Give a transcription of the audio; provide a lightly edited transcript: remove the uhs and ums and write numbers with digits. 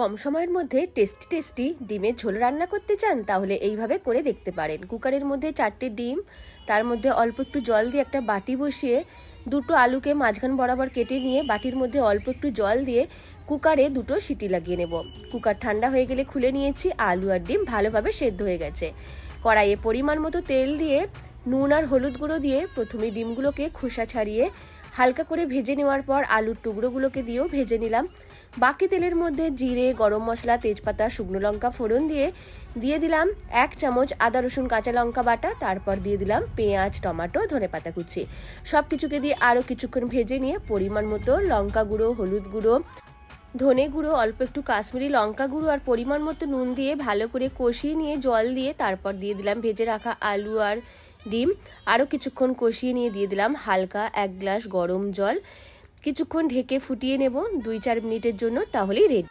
কম সময়ের মধ্যে টেস্টি ডিমের ঝোল রান্না করতে চান তাহলে এইভাবে করে দেখতে পারেন। কুকারের মধ্যে 4টে ডিম, তার মধ্যে অল্প একটু জল দিয়ে একটা বাটি বসিয়ে দুটো আলুকে মাঝখান বরাবর কেটে নিয়ে বাটির মধ্যে অল্প একটু জল দিয়ে কুকারে 2টো সিটি লাগিয়ে নেব। কুকার ঠান্ডা হয়ে গেলে খুলে নিয়েছি। আলু আর ডিম ভালোভাবে সেদ্ধ হয়ে গেছে। কড়াইয়ে পরিমাণ মতো তেল দিয়ে নুন আর হলুদ গুঁড়ো দিয়ে প্রথমে ডিমগুলোকে খোসা ছাড়িয়ে হালকা করে ভেজে নেওয়ার পর আলুর টুকরোগুলোকে দিয়েও ভেজে নিলাম। বাকি তেলের মধ্যে জিরে, গরম মশলা, তেজপাতা, শুকনো লঙ্কা ফোড়ন দিয়ে দিলাম 1 চামচ আদা রসুন কাঁচা লঙ্কা বাটা। তারপর দিয়ে দিলাম পেঁয়াজ, টমেটো, ধনেপাতা কুচি। সব কিছুকে দিয়ে আরও কিছুক্ষণ ভেজে নিয়ে পরিমাণ মতো লঙ্কা গুঁড়ো, হলুদ গুঁড়ো, ধনে গুঁড়ো, অল্প একটু কাশ্মীরি লঙ্কা গুঁড়ো আর পরিমাণ মতো নুন দিয়ে ভালো করে কষিয়ে নিয়ে জল দিয়ে তারপর দিয়ে দিলাম ভেজে রাখা আলু আর ডিম। আরও কিছুক্ষণ কষিয়ে নিয়ে দিয়ে দিলাম হালকা 1 গ্লাস গরম জল। কিছুক্ষণ ঢেকে ফুটিয়ে নেব 2-4 মিনিটের জন্য, তাহলেই রেডি।